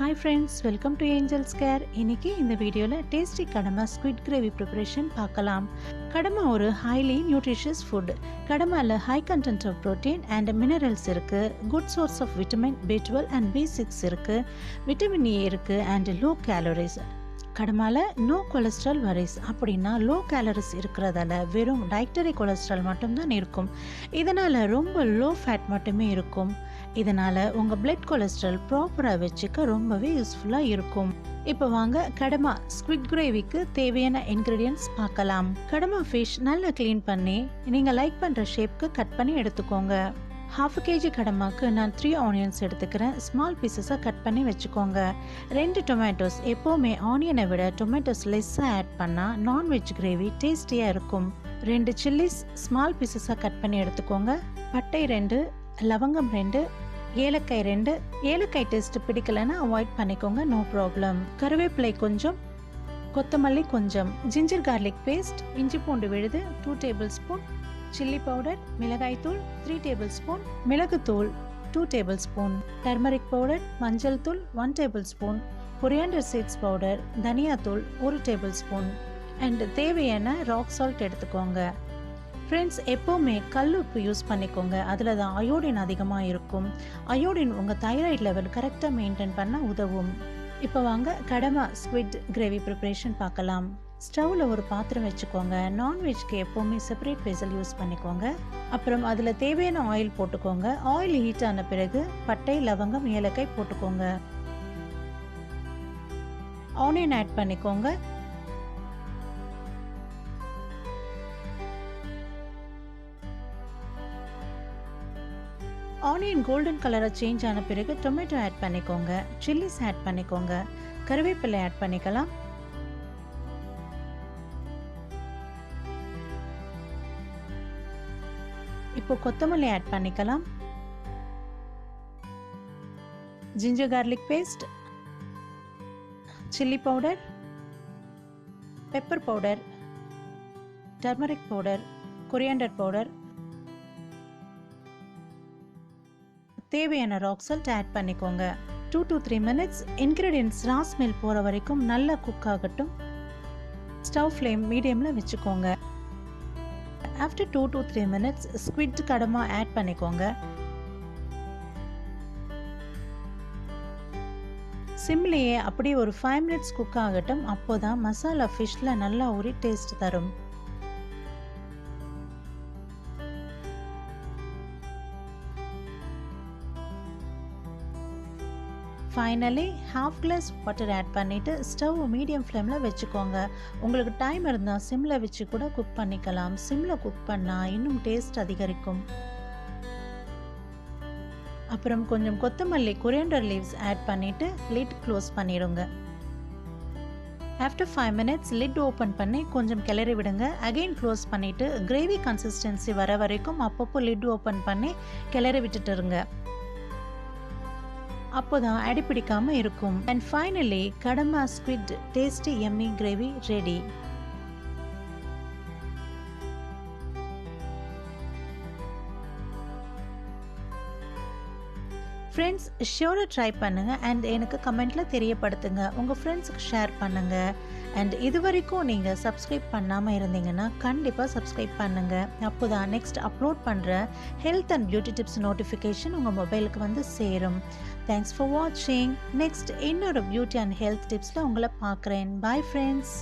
Hi friends, welcome to Angel's Care. இன்னைக்கு இந்த வீடியோல டேஸ்டி கடமா squid gravy preparation பார்க்கலாம். கடமா ஒரு highly nutritious food. கடமால high content of protein and minerals இருக்கு. Good source of vitamin B12 and B6 இருக்கு. Vitamin E இருக்கு and low calories. கடமால no cholesterol worries அப்படின்னா லோ கேலரிஸ் இருக்கிறதால வெறும் டைட்டரி கொலஸ்ட்ரால் மட்டும்தான் இருக்கும். இதனால் ரொம்ப லோ ஃபேட் மட்டுமே இருக்கும். இதனால் உங்கள் பிளட் கொலஸ்ட்ரால் ப்ராப்பராக வச்சுக்க ரொம்பவே யூஸ்ஃபுல்லாக இருக்கும். இப்போ வாங்க கடமா ஸ்குவிட் கிரேவிக்கு தேவையான இன்க்ரீடியன்ட்ஸ் பார்க்கலாம். கடமா ஃபிஷ் நல்லா க்ளீன் பண்ணி நீங்கள் லைக் பண்ணுற ஷேப்க்கு கட் பண்ணி எடுத்துக்கோங்க. 1/2 kg கடமாக்கு நான் 3 ஆனியன்ஸ் எடுத்துக்கிறேன். ஸ்மால் பீசஸாக கட் பண்ணி வச்சுக்கோங்க. 2 டொமேட்டோஸ். எப்போவுமே ஆனியனை விட டொமேட்டோஸ் லெஸ்ஸாக ஆட் பண்ணால் நான்வெஜ் கிரேவி டேஸ்டியாக இருக்கும். 2 சில்லிஸ் ஸ்மால் பீசஸாக கட் பண்ணி எடுத்துக்கோங்க. பட்டை 2, லவங்கம் 2, ஏலக்காய் 2. ஏலக்காய் டேஸ்ட் பிடிக்கலைன்னா அவாய்ட் பண்ணிக்கோங்க, நோ ப்ராப்ளம். கருவேப்பிலை கொஞ்சம், கொத்தமல்லி கொஞ்சம், ஜிஞ்சர் கார்லிக் பேஸ்ட், இஞ்சி பூண்டு விழுது 2 டேபிள் ஸ்பூன், சில்லி பவுடர், மிளகாய் தூள் 3 டேபிள் ஸ்பூன், மிளகுத்தூள் 2 டேபிள் ஸ்பூன், டர்மரிக் பவுடர், மஞ்சள் தூள் 1 table spoon, coriander seeds powder, தனியாத்தூள் 1 டேபிள் ஸ்பூன் அண்ட் தேவையான ராக் சால்ட் எடுத்துக்கோங்க. ஃப்ரெண்ட்ஸ், எப்போவுமே கல் உப்பு யூஸ் பண்ணிக்கோங்க. அதில் தான் அயோடின் அதிகமாக இருக்கும். அயோடின் உங்கள் தைராய்டு லெவல் கரெக்டாக மெயின்டைன் பண்ண உதவும். இப்போ வாங்க கடமா ஸ்குவிட் கிரேவி ப்ரிப்ரேஷன் பார்க்கலாம். ஸ்டவ்வில் ஒரு பாத்திரம் வச்சுக்கோங்க. நான்வெஜ்க்கு எப்போவுமே செப்பரேட் வெசல் யூஸ் பண்ணிக்கோங்க. அப்புறம் அதில் தேவையான ஆயில் போட்டுக்கோங்க. ஆயில் ஹீட் ஆன பிறகு பட்டை, லவங்கம், ஏலக்காய் போட்டுக்கோங்க. ஆனியன் ஆட் பண்ணிக்கோங்க. ஆனியன் கோல்டன் கலராக சேஞ்ச் ஆன பிறகு டொமேட்டோ ஆட் பண்ணிக்கோங்க. சில்லிஸ் ஆட் பண்ணிக்கோங்க. கருவேப்பிலை ஆட் பண்ணிக்கலாம். இப்போ கொத்தமல்லி ஆட் பண்ணிக்கலாம். Ginger garlic paste, chilli powder, pepper powder, turmeric powder, coriander powder, தேவையான ராக் சால்ட் ஆட் பண்ணிக்கோங்க. 2 to 3 minutes ingredients raw smell போகிற வரைக்கும் நல்லா குக் ஆகட்டும். ஸ்டவ் ஃப்ளேம் மீடியமில் வச்சுக்கோங்க. ஆஃப்டர் 2 to 3 minutes ஸ்குவிட் கடமா ஆட் பண்ணிக்கோங்க. சிம்லேயே அப்படியே ஒரு 5 minutes குக் ஆகட்டும். அப்போதான் மசாலா ஃபிஷ்ல நல்லா ஊறி டேஸ்ட் தரும். ஃபைனலி 1/2 glass வாட்டர் ஆட் பண்ணிவிட்டு ஸ்டவ் மீடியம் ஃப்ளேமில் வச்சுக்கோங்க. உங்களுக்கு டைம் இருந்தால் சிம்மில் வச்சு கூட குக் பண்ணிக்கலாம். சிம்மில் குக் பண்ணால் இன்னும் டேஸ்ட் அதிகரிக்கும். அப்புறம் கொஞ்சம் கொத்தமல்லி, கொரியாண்டர் லீவ்ஸ் ஆட் பண்ணிவிட்டு லிட் க்ளோஸ் பண்ணிடுங்க. ஆஃப்டர் 5 minutes லிட் ஓப்பன் பண்ணி கொஞ்சம் கிளறி விடுங்க. அகெயின் க்ளோஸ் பண்ணிவிட்டு கிரேவி கன்சிஸ்டன்சி வர வரைக்கும் அப்பப்போ லிட் ஓப்பன் பண்ணி கிளறி விட்டுட்டுருங்க. அப்போதான் அடிப்பிடிக்காம இருக்கும். அண்ட் ஃபைனலி கடமா squid tasty yummy gravy ready. Friends, ஷியோராக ட்ரை பண்ணுங்கள் அண்ட் எனக்கு கமெண்ட்டில் தெரியப்படுத்துங்க. உங்கள் ஃப்ரெண்ட்ஸுக்கு ஷேர் பண்ணுங்கள். அண்ட் இது வரைக்கும் நீங்கள் சப்ஸ்கிரைப் பண்ணாமல் இருந்தீங்கன்னா கண்டிப்பாக சப்ஸ்கிரைப் பண்ணுங்கள். அப்போ தான் நெக்ஸ்ட் அப்லோட் பண்ணுற health and beauty tips notification உங்கள் மொபைலுக்கு வந்து சேரும். தேங்க்ஸ் ஃபார் வாட்சிங். நெக்ஸ்ட் இன்னொரு பியூட்டி அண்ட் ஹெல்த் டிப்ஸில் உங்களை பார்க்குறேன். Bye friends.